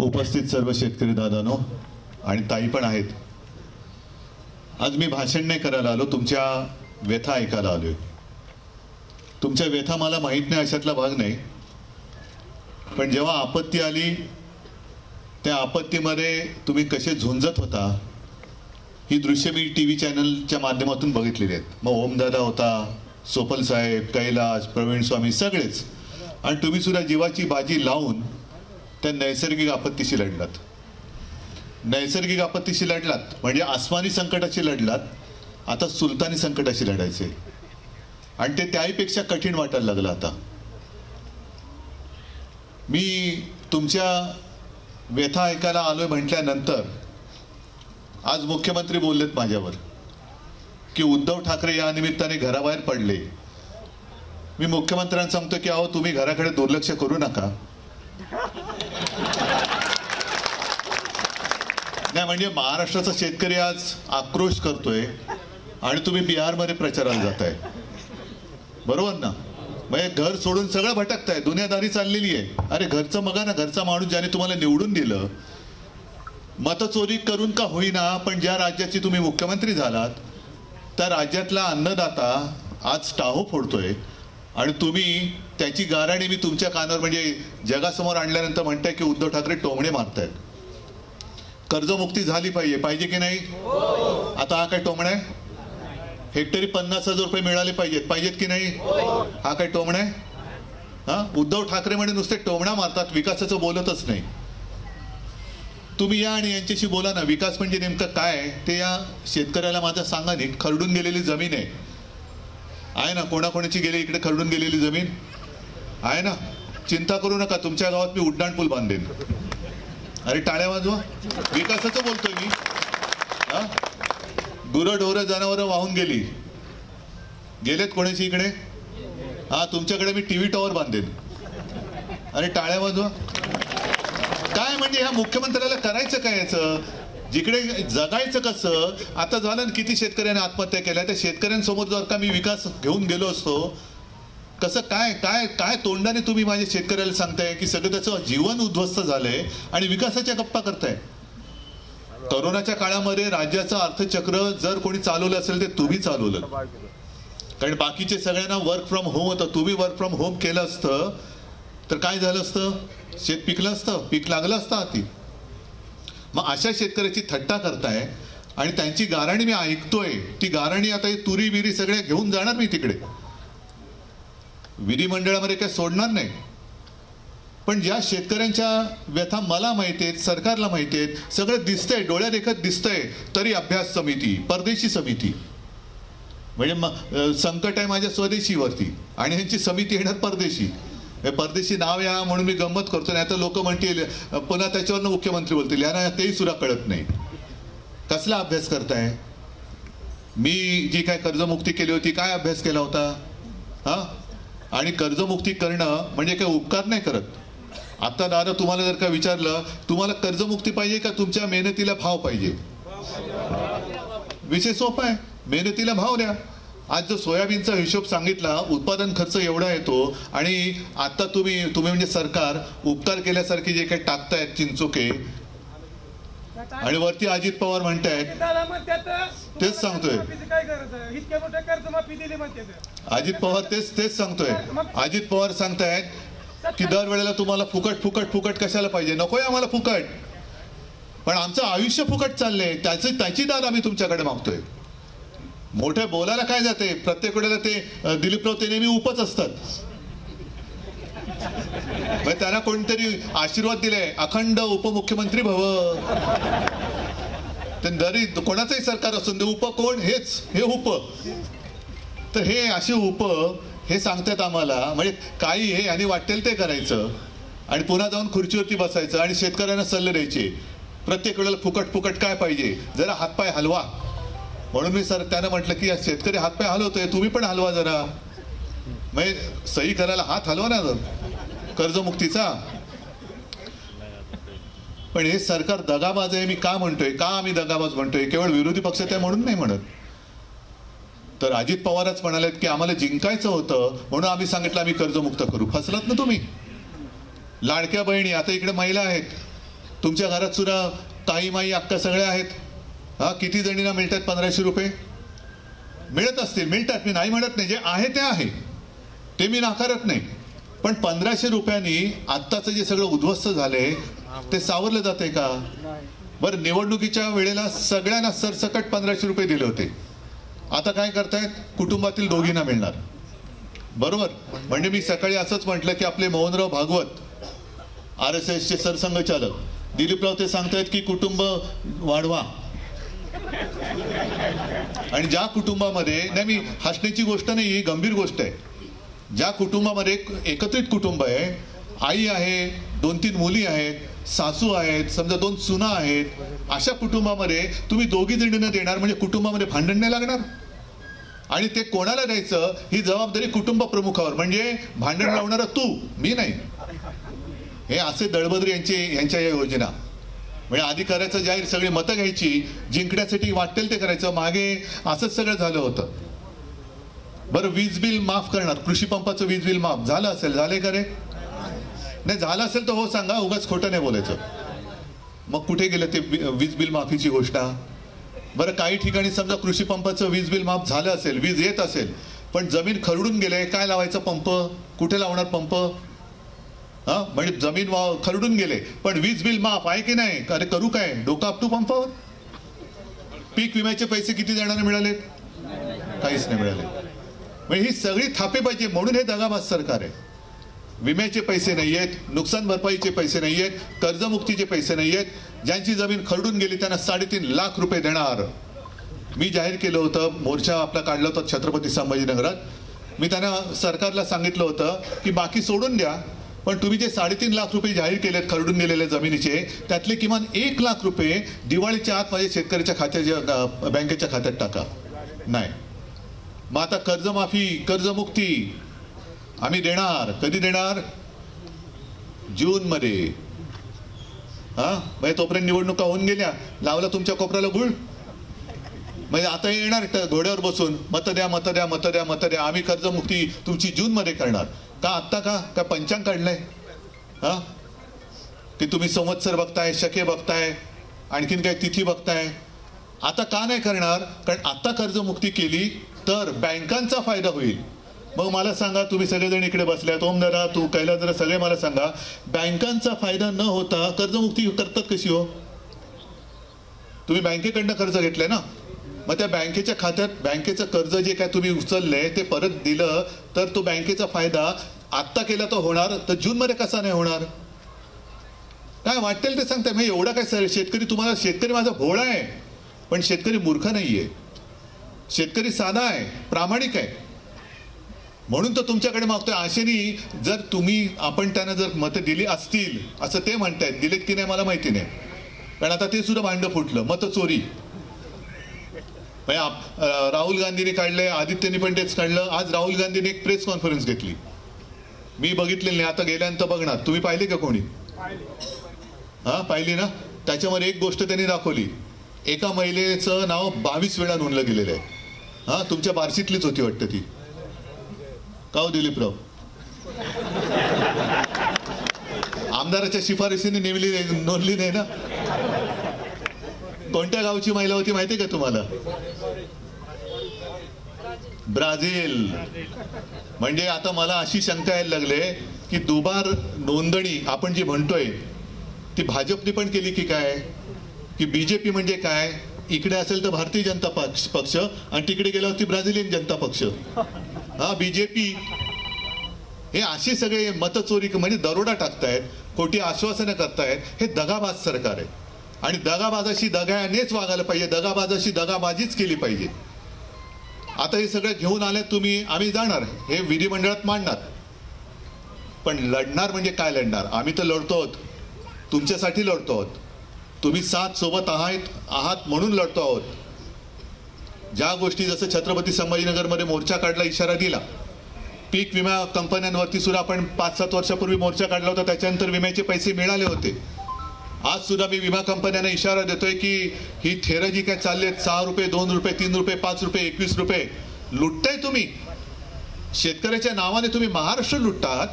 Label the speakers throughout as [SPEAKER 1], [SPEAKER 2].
[SPEAKER 1] उपस्थित सर्व शेतकरी दादांनो आणि ताई पण आहेत. आज मी भाषण नाही करायला आलो, तुमच्या व्यथा ऐकायला आलोय. तुमच्या व्यथा मला माहीत नाही अशातला भाग नाही, पण जेव्हा आपत्ती आली त्या आपत्तीमध्ये तुम्ही कसे झुंजत होता ही दृश्य मी टीव्ही चॅनलच्या माध्यमातून बघितलेली आहेत. मग ओमदादा होता, सोपल साहेब, कैलास, प्रवीण स्वामी सगळेच, आणि तुम्ही सुद्धा जीवाची बाजी लावून त्या नैसर्गिक आपत्तीशी लढलात. नैसर्गिक आपत्तीशी लढलात म्हणजे आसमानी संकटाशी लढलात, आता सुलतानी संकटाशी लढायचे, आणि ते त्याहीपेक्षा कठीण वाटायला लागलं. आता मी तुमच्या व्यथा ऐकायला आलोय म्हटल्यानंतर आज मुख्यमंत्री बोललेत माझ्यावर की उद्धव ठाकरे या निमित्ताने घराबाहेर पडले. मी मुख्यमंत्र्यांना सांगतो की अहो तुम्ही घराकडे दुर्लक्ष करू नका. नाही म्हणजे महाराष्ट्राचा शेतकरी आज आक्रोश करतोय आणि तुम्ही बिहारमध्ये प्रचाराला जाताय, बरोबर ना? म्हणजे घर सोडून सगळं भटकताय, दुनियादारी चाललेली आहे. अरे घरचं बघा ना, घरचा माणूस ज्याने तुम्हाला निवडून दिलं, मतचोरी करून का होईना, पण ज्या राज्याची तुम्ही मुख्यमंत्री झालात त्या राज्यातला अन्नदाता आज टाहो फोडतोय आणि तुम्ही त्याची गाराणी मी तुमच्या कानावर म्हणजे जगासमोर आणल्यानंतर म्हणताय की उद्धव ठाकरे टोमणे मारतायत. कर्जमुक्ती झाली पाहिजे की नाही? आता हा काय टोमणा आहे? हेक्टरी 50,000 रुपये मिळाले पाहिजेत की नाही? हा काय टोमणा आहे? हा, उद्धव ठाकरे म्हणे नुसते टोमणा मारतात, विकासाचं बोलतच नाही. तुम्ही या आणि यांच्याशी बोला ना. विकास म्हणजे नेमकं काय ते या शेतकऱ्याला माझं सांगा नीट. खरडून गेलेली जमीन आहे ना, कोणाकोणाची गेली इकडे खरडून गेलेली जमीन आहे ना. चिंता करू नका, तुमच्या गावात मी उड्डाण पूल बांधेन. अरे टाळ्या वाजवा, विकासाचं बोलतोय मी. हा, गुरंढोरं जनावरं वाहून गेलेत कोणाची इकडे? हा, तुमच्याकडे मी टीव्ही टॉवर बांधेन. अरे टाळ्या वाजवा. काय म्हणजे ह्या मुख्यमंत्र्याला करायचं काय? याचं जिकडे जगायचं कसं? आता झालं ना, किती शेतकऱ्यांनी आत्महत्या केल्या. त्या शेतकऱ्यांसमोर जर का मी विकास घेऊन गेलो असतो, कसं काय काय काय तोंडाने तुम्ही माझ्या शेतकऱ्याला सांगताय की सगळं त्याचं जीवन उद्ध्वस्त झालंय आणि विकासाच्या गप्पा करताय. कोरोनाच्या काळामध्ये राज्याचं अर्थचक्र जर कोणी चालवलं असेल ते तुम्ही चालवलं, कारण बाकीचे सगळ्यांना वर्क फ्रॉम होम होतं. तुम्ही वर्क फ्रॉम होम केलं असतं तर काय झालं असतं? शेत पिकलं असतं, पीक लागलं असतं हाती. मग अशा शेतकऱ्याची थट्टा करताय आणि त्यांची गाराणी मी ऐकतोय. ती गाराणी आता ही तुरी बिरी सगळ्या घेऊन जाणार मी तिकडे, विधिमंडळामध्ये काय सोडणार नाही. पण ज्या शेतकऱ्यांच्या व्यथा मला माहिती आहेत, सरकारला माहिती आहेत, सगळं दिसतंय, डोळ्यादेखत दिसतंय, तरी अभ्यास समिती, परदेशी समिती, म्हणजे संकट आहे माझ्या स्वदेशीवरती आणि ह्यांची समिती येणार परदेशी. परदेशी नाव या म्हणून मी गंमत करतो, नाही तर लोक म्हणतील पुन्हा त्याच्यावरनं मुख्यमंत्री बोलतील. यांना तेही सुद्धा कळत नाही. कसला अभ्यास करताय? मी जी काय कर्जमुक्ती केली होती, काय अभ्यास केला होता? हा, आणि कर्जमुक्ती करणं म्हणजे काय उपकार नाही करत. आता दादा तुम्हाला जर का विचारलं तुम्हाला कर्जमुक्ती पाहिजे का तुमच्या मेहनतीला भाव पाहिजे, विषय सोपा आहे. मेहनतीला भाव द्या. आज जो सोयाबीनचा हिशोब सांगितला, उत्पादन खर्च एवढा येतो आणि आता तुम्ही म्हणजे सरकार उपकार केल्यासारखे जे काही टाकतायत चिंचोके, आणि वरती अजित पवार म्हणतायत, तेच सांगतोय अजित पवार, तेच सांगतोय. अजित पवार सांगतायत की दरवेळेला तुम्हाला फुकट कशाला पाहिजे? नकोय आम्हाला फुकट, पण आमचं आयुष्य फुकट चाललंय, त्याची दाद आम्ही तुमच्याकडे मागतोय. मोठे बोलायला काय जाते? प्रत्येक वेळेला ते दिलीपराव ते नेहमी उपच असतात. त्यांना कोणतरी आशीर्वाद दिलाय, अखंड उपमुख्यमंत्री भव. जरी कोणाचंही सरकार असून ते उप कोण? हे उप. तर हे असे उप हे सांगतात आम्हाला, म्हणजे काही हे आणि वाटेल ते करायचं आणि पुन्हा जाऊन खुर्चीवरती बसायचं आणि शेतकऱ्यांना सल्ले द्यायचे. प्रत्येक वेळेला फुकट काय पाहिजे? जरा हातपाय हलवा. म्हणून मी त्यानं म्हटलं की शेतकरी हातपाय हलवतोय, तुम्ही पण हलवा जरा. म्हणजे सही करायला हात हलवा ना कर्जमुक्तीचा. पण हे सरकार दगाबाज आहे. मी का म्हणतोय, का आम्ही दगाबाज म्हणतोय? केवळ विरोधी पक्ष त्या म्हणून नाही म्हणत, तर अजित पवारच म्हणालेत की आम्हाला जिंकायचं होतं म्हणून आम्ही सांगितलं आम्ही कर्जमुक्त करू. फसलात ना तुम्ही. लाडक्या बहिणी, आता इकडे महिला आहेत, तुमच्या घरात सुद्धा ताई माई अक्का सगळ्या आहेत. हा, किती जणींना मिळतात 1500 रुपये? मिळत असतील, मिळतात, मी नाही म्हणत नाही. जे आहे ते आहे, ते मी नाकारत नाही. पण 1500 रुपयांनी आत्ताचं जे सगळं उद्ध्वस्त झालंय ते सावरलं जातंय का? बरं, निवडणुकीच्या वेळेला सगळ्यांना सरसकट 1500 रुपये दिले होते. आता काय करतायत? कुटुंबातील दोघींना मिळणार. बरोबर. म्हणजे मी सकाळी असंच म्हटलं की आपले मोहनराव भागवत RSSचे सरसंघचालक दिलीपराव ते सांगतायत की कुटुंब वाढवा. आणि ज्या कुटुंबामध्ये, नाही मी हसण्याची गोष्ट नाही, ही गंभीर गोष्ट आहे, ज्या कुटुंबामध्ये एकत्रित कुटुंब आहे, आई आहे, 2-3 मुली आहेत, सासू आहेत, समजा 2 सुना आहेत, अशा कुटुंबामध्ये तुम्ही दोघी जणींना देणार म्हणजे कुटुंबामध्ये भांडण नाही लागणार. आणि ते कोणाला द्यायचं ही जबाबदारी कुटुंब प्रमुखावर, म्हणजे भांडण लावणारा तू, मी नाही. हे असे दळभद्र यांच्या या योजना. म्हणजे आधी करायचं जाहीर, सगळी मतं घ्यायची, जिंकण्यासाठी वाटेल ते करायचं. मागे असंच सगळं झालं होतं. बरं, वीज बिल माफ करणार, कृषी पंपाचं वीज बिल माफ झालं असेल, झाले का रे? नाही झालं असेल तर हो सांगा, उगाच खोटं नाही बोलायचं. मग कुठे गेलं ते वीज बिल माफीची गोष्ट? बरं, काही ठिकाणी समजा कृषी पंपाचं वीज बिल माफ झालं असेल, वीज येत असेल, पण जमीन खरडून गेले, काय लावायचं पंप? कुठे लावणार पंप? हा, म्हणजे जमीन खरडून गेले पण वीज बिल माफ आहे की नाही? अरे करू काय? डोका आपटू पंपावर? पीक विम्याचे पैसे किती जणांना मिळाले? काहीच नाही मिळाले. म्हणजे ही सगळी थापे पाहिजे, म्हणून हे दगाबाज सरकार आहे. विम्याचे पैसे नाही आहेत, नुकसान भरपाईचे पैसे नाही आहेत, कर्जमुक्तीचे पैसे नाही आहेत. ज्यांची जमीन खरडून गेली त्यांना 3.5 लाख रुपये देणार. मी जाहीर केलं होतं, मोर्चा आपला काढला होता छत्रपती संभाजीनगरात. मी त्यांना सरकारला सांगितलं होतं की बाकी सोडून द्या, पण तुम्ही जे 3.5 लाख रुपये जाहीर केलेत खरडून गेलेल्या जमिनीचे, त्यातले किमान 1 लाख रुपये दिवाळीच्या आत माझ्या शेतकऱ्याच्या खात्याच्या बँकेच्या खात्यात टाका. नाही. मग आता कर्जमाफी, कर्जमुक्ती आम्ही देणार. कधी देणार? जूनमध्ये. हा, म्हणजे तोपर्यंत निवडणुका होऊन गेल्या, लावला तुमच्या कोपऱ्याला गुळ. म्हणजे आता येणार घोड्यावर बसून मतं द्या, मतं द्या, मतं द्या, मतं द्या, आम्ही कर्जमुक्ती तुमची जूनमध्ये करणार. का आत्ता का पंचांग काढलंय? हा, की तुम्ही संवत्सर बघताय, शके बघताय, आणखीन काय तिथी बघताय. आता का नाही करणार? कारण आता कर्जमुक्ती केली तर बँकांचा फायदा होईल. मग मला सांगा, तुम्ही सगळेजण इकडे बसल्यात, ओम दादा, तू कैलास जरा, सगळे मला सांगा, बँकांचा फायदा न होता कर्जमुक्ती करतात कशी हो? तुम्ही बँकेकडनं कर्ज घेतलंय ना, मग त्या बँकेच्या खात्यात बँकेचं कर्ज जे काय तुम्ही उचललंय ते परत दिलं तर तो बँकेचा फायदा आत्ता केला तर होणार, तर जूनमध्ये कसा नाही होणार? काय वाटेल ते सांगताय. म्हणजे एवढा काय शेतकरी तुम्हाला, शेतकरी माझा भोळा आहे, पण शेतकरी मूर्ख नाहीये. शेतकरी साधा आहे, प्रामाणिक आहे, म्हणून तर तुमच्याकडे मागतोय. आशेनी जर तुम्ही, आपण त्यांना जर मतं दिली असतील असं ते म्हणतायत, दिलेत की नाही मला माहिती नाही, कारण आता ते सुद्धा भांडं फुटलं, मतं चोरी. राहुल गांधीने काढलंय, आदित्यने पण तेच काढलं. आज राहुल गांधीने एक प्रेस कॉन्फरन्स घेतली, मी बघितलेली नाही, आता गेल्यानंतर बघणार. तुम्ही पाहिली का कोणी? हा, पाहिली ना? त्याच्यामध्ये एक गोष्ट त्यांनी दाखवली, एका महिलेचं नाव 22 वेळा नोंदलं गेलेलं आहे. हा, तुमच्या बार्शीतलीच होती वाटतं ती. का हो दिलीपराव? आमदाराच्या शिफारशीने नोंदली नाही ना? कोणत्या गावची महिला होती माहिती का तुम्हाला? ब्राझील. म्हणजे आता मला अशी शंका यायला लागले की दुबार नोंदणी आपण जी म्हणतोय ती भाजपने पण केली की काय? की बीजेपी म्हणजे काय? इकडे असेल तर भारतीय जनता पक्ष आणि तिकडे गेल्यावरती ब्राझिलियन जनता पक्ष. हा, बीजेपी. हे असे सगळे मतचोरी म्हणजे दरोडा टाकतायत, खोटी आश्वासनं करतायत. हे दगाबाज सरकार आहे आणि दगाबाजाशी दगानेच वागायला पाहिजे, दगाबाजाशी दगाबाजीच केली पाहिजे. आता हे सगळं घेऊन आले तुम्ही, आम्ही जाणार, हे विधिमंडळात मांडणार, पण लढणार म्हणजे काय लढणार? आम्ही तर लढतो आहोत, तुमच्यासाठी लढतो आहोत, तुम्ही साथ सोबत आहात म्हणून लढतो आहोत. ज्या गोष्टी जसं छत्रपती संभाजीनगरमध्ये मोर्चा काढला, इशारा दिला, पीक विमा कंपन्यांवरती सुद्धा आपण 5-7 वर्षापूर्वी मोर्चा काढला होता, त्याच्यानंतर विम्याचे पैसे मिळाले होते. आज सुद्धा मी विमा कंपन्यांना इशारा देतोय की ही थेरं जी काय चाललेत, 6 रुपये, 2 रुपये, 3 रुपये, 5 रुपये, 21 रुपये लुटताय तुम्ही. शेतकऱ्याच्या नावाने तुम्ही महाराष्ट्र लुटता आहात,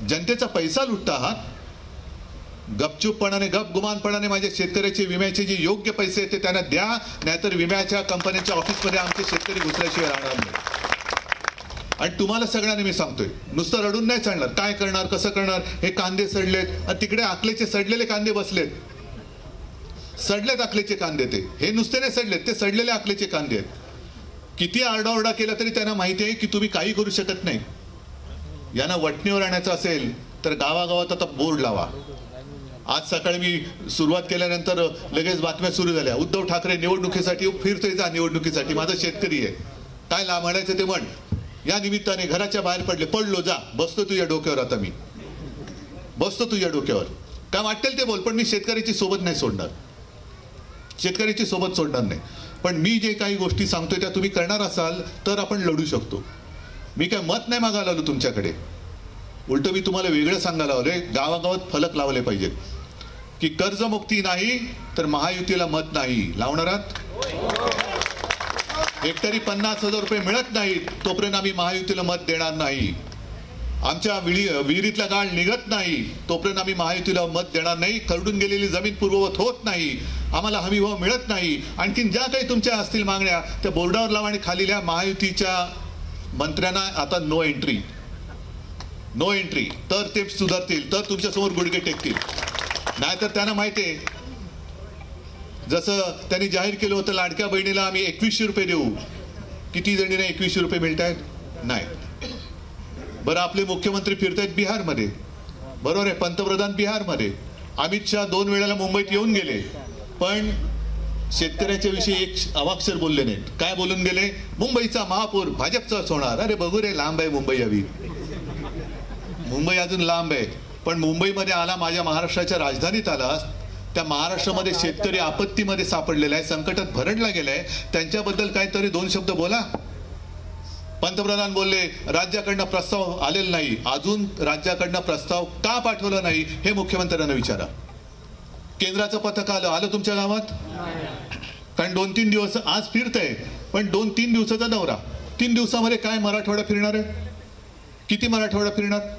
[SPEAKER 1] जनतेचा पैसा लुटता आहात. गपचूपपणाने गपगुमानपणाने माझ्या शेतकऱ्याचे विम्याचे जे योग्य पैसे आहेत ते त्यांना द्या, नाहीतर विम्याच्या कंपन्यांच्या ऑफिसमध्ये आमचे शेतकरी घुसल्याशिवाय राहणार नाही. आणि तुम्हाला सगळ्यांना मी सांगतोय, नुसतं रडून नाही चालणार. काय करणार, कसं करणार, हे कांदे सडलेत आणि तिकडे आकलेचे सडलेले कांदे बसलेत. सडलेत आकलेचे कांदे, ते हे नुसते नाही सडलेत, ते सडलेले आकलेचे कांदे आहेत. किती आरडाओरडा केला तरी त्यांना माहिती आहे की तुम्ही काही करू शकत नाही. यांना वटणीवर आणायचं असेल तर गावागावात आता बोर्ड लावा. आज सकाळी मी सुरुवात केल्यानंतर लगेच बातम्या सुरू झाल्या, उद्धव ठाकरे निवडणुकीसाठी फिरतोय. जा निवडणुकीसाठी, माझा शेतकरी आहे, काय ला म्हणायचं ते म्हण. या निमित्ताने घराच्या बाहेर पडलो, जा, बसतो तुझ्या डोक्यावर, आता मी बसतो तुझ्या डोक्यावर, काय वाटेल ते बोल, पण मी शेतकऱ्याची सोबत नाही सोडणार, शेतकऱ्याची सोबत सोडणार नाही. पण मी जे काही गोष्टी सांगतोय त्या तुम्ही करणार असाल तर आपण लढू शकतो. मी काय मत नाही मागायला आलो तुमच्याकडे, उलट मी तुम्हाला वेगळं सांगायला लावलंय. गावागावात फलक लावले पाहिजेत की कर्जमुक्ती नाही तर महायुतीला मत नाही. लावणार आहात? हेक्टरी 50,000 रुपये मिळत नाहीत तोपर्यंत आम्ही महायुतीला मत देणार नाही. आमच्या विहिरीतला गाळ निघत नाही तोपर्यंत आम्ही महायुतीला मत देणार नाही. खरडून गेलेली जमीन पूर्ववत होत नाही, आम्हाला हमीभाव मिळत नाही. आणखीन ज्या काही तुमच्या असतील मागण्या त्या बोर्डावर लावा आणि खाली लिहा. महायुतीच्या मंत्र्यांना आता नो एंट्री, नो एंट्री. तर ते सुधारतील, तर तुमच्यासमोर गुडघे टेकतील. नाहीतर त्यांना माहिती आहे, जसं त्यांनी जाहीर केलं होतं लाडक्या बहिणीला आम्ही 2100 रुपये देऊ. किती जणींना 2100 रुपये मिळत आहेत? नाही. बरं, आपले मुख्यमंत्री फिरतायत बिहारमध्ये, बरोबर आहे, पंतप्रधान बिहारमध्ये. अमित शहा 2 वेळेला मुंबईत येऊन गेले, पण शेतकऱ्याच्या विषयी एक अवाक्षर बोलले नाहीत. काय बोलून गेले? मुंबईचा महापौर भाजपचाच होणार. अरे बघू रे, लांब आहे मुंबई, हवी मुंबई अजून लांब आहे. पण मुंबईमध्ये आला, माझ्या महाराष्ट्राच्या राजधानीत आला, त्या महाराष्ट्रामध्ये शेतकरी आपत्तीमध्ये सापडलेला आहे, संकटात भरडला गेलाय, त्यांच्याबद्दल काहीतरी 2 शब्द बोला. पंतप्रधान बोलले राज्याकडनं प्रस्ताव आलेला नाही. अजून राज्याकडनं प्रस्ताव का पाठवला नाही हे मुख्यमंत्र्यांना विचारा. केंद्राचं पथक आलं तुमच्या गावात? कारण 2-3 दिवस आज फिरतंय, पण 2-3 दिवसाचा दौरा. 3 दिवसामध्ये काय मराठवाडा फिरणार आहे? किती मराठवाडा फिरणार?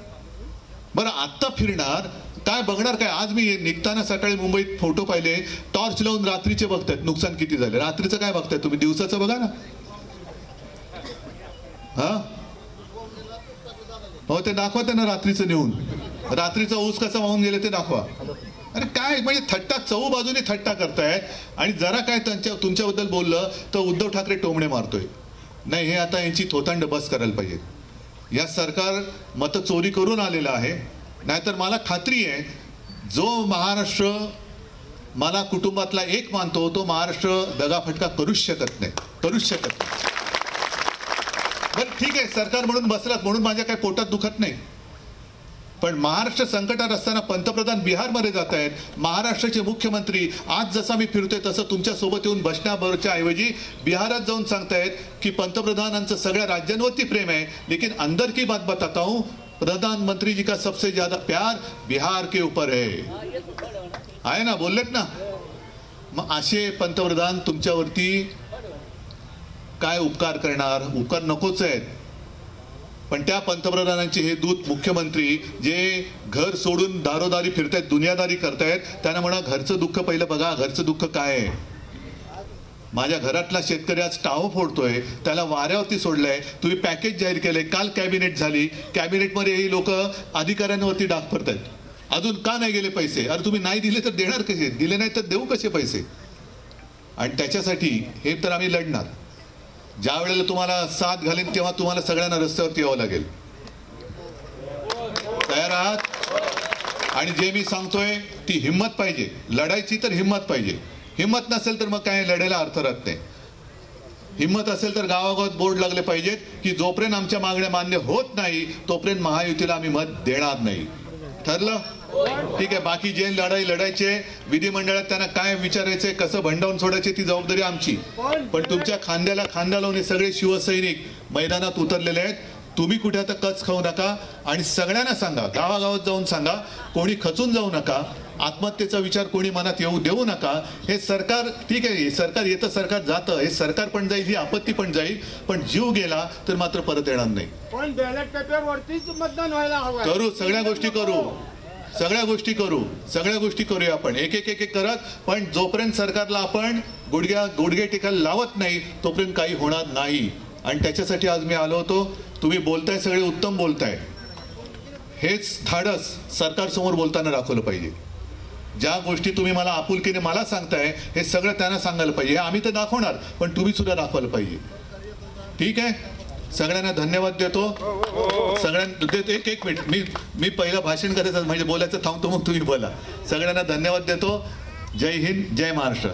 [SPEAKER 1] बरं, आत्ता फिरणार काय, बघणार काय? आज मी निघताना सकाळी मुंबईत फोटो पाहिले, टॉर्च लावून रात्रीचे बघतायत नुकसान किती झाले. रात्रीचं काय बघताय तुम्ही? दिवसाचं बघा ना. हा, हो, ते दाखवा त्यांना रात्रीचं नेऊन. रात्रीचा ऊस कसा वाहून गेले ते दाखवा. अरे काय म्हणजे थट्टा, चहू बाजूने थट्टा करताय. आणि जरा काय तुमच्याबद्दल बोललं तर उद्धव ठाकरे टोमणे मारतोय. नाही, हे आता यांची थोतांड बस करायला पाहिजे. या सरकार मतं चोरी करून आलेलं आहे. नाहीतर मला खात्री आहे, जो महाराष्ट्र मला कुटुंबातला एक मानतो तो महाराष्ट्र दगाफटका करूच शकत नाही, करूच शकत नाही. बरं ठीक आहे, सरकार म्हणून बसलात म्हणून माझ्या काही पोटात दुखत नाही. पण महाराष्ट्र संकटात असताना पंतप्रधान बिहारमध्ये जात आहेत, महाराष्ट्राचे मुख्यमंत्री आज जसा मी फिरतोय तसं तुमच्या सोबत येऊन बसण्याबरोबरच्या ऐवजी बिहारात जाऊन सांगतायत की पंतप्रधानांचं सगळ्या राज्यांवरती प्रेम आहे, लेकिन अंदर की बात बताता हूं, प्रधानमंत्री जी का सबसे ज्यादा प्यार बिहार के ऊपर आहे ना, बोललेत ना. मग असे पंतप्रधान तुमच्यावरती काय उपकार करणार? उपकार नकोच आहेत. पण त्या पंतप्रधानांचे हे दूत मुख्यमंत्री जे घर सोडून दारोदारी फिरतायत, दुनियादारी करतायत, त्यांना म्हणा घरचं दुःख पहिलं बघा, घरचं दुःख काय आहे. माझ्या घरातला शेतकरी आज टाहो फोडतोय, त्याला वाऱ्यावरती सोडलंय. तुम्ही पॅकेज जाहीर केलंय, काल कॅबिनेट झाली, कॅबिनेटमध्ये ही लोक अधिकाऱ्यांवरती डाग पडतायत. अजून का नाही गेले पैसे? अरे तुम्ही नाही दिले तर देणार कसे? दिले नाही तर देऊ कसे पैसे? आणि त्याच्यासाठी हे तर आम्ही लढणार. ज्या वेळेला तुम्हाला साथ घालेन तेव्हा तुम्हाला सगळ्यांना रस्त्यावरती यावं लागेल. तयार आहात? आणि जे मी सांगतोय ती हिंमत पाहिजे, लढायची तर हिंमत पाहिजे. हिंमत नसेल तर मग काय लढायला अर्थ राहत नाही. हिंमत असेल तर गावागावात बोर्ड लागले पाहिजेत की जोपर्यंत आमच्या मागण्या मान्य होत नाही तोपर्यंत महायुतीला आम्ही मत देणार नाही. ठरलं? ठीक आहे. बाकी जे लढायचे विधिमंडळात त्यांना काय विचारायचंय, कसं भंडावून सोडायचे ती जबाबदारी आमची. पण तुमच्या खांद्याला खांदा लावून सगळे शिवसैनिक मैदानात उतरलेले आहेत. तुम्ही कुठे आता कच खाऊ नका आणि सगळ्यांना सांगा, गावागावात जाऊन सांगा, कोणी खचून जाऊ नका, आत्महत्येचा विचार कोणी मनात येऊ देऊ नका. हे सरकार ठीक आहे, हे सरकार येतं, सरकार जातं, हे सरकार पण जाईल, ही आपत्ती पण जाईल, पण जीव गेला तर मात्र परत येणार नाही.
[SPEAKER 2] पण बॅलेट पेपरवरतीच मतदान व्हायला हवं.
[SPEAKER 1] करू, सगळ्या गोष्टी करू, सगळ्या गोष्टी करूया आपण, एक एक एक एक करत. पण जोपर्यंत सरकारला आपण गुडघे टेकायला लावत नाही तोपर्यंत काही होणार नाही. आणि त्याच्यासाठी आज मी आलो होतो. तुम्ही बोलताय, सगळे उत्तम बोलताय. हेच धाडस सरकारसमोर बोलताना दाखवलं पाहिजे. ज्या गोष्टी तुम्ही मला आपुलकीने मला सांगताय हे सगळं त्यांना सांगायला पाहिजे. हे आम्ही तर दाखवणार, पण तुम्ही सुद्धा दाखवायला पाहिजे. ठीक आहे. सगळ्यांना धन्यवाद देतो. सगळ्यांना एक मिनिट, मी पहिलं भाषण करायचं म्हणजे बोलायचं थांबतो, मग तुम्ही बोला. सगळ्यांना धन्यवाद देतो. जय हिंद, जय महाराष्ट्र.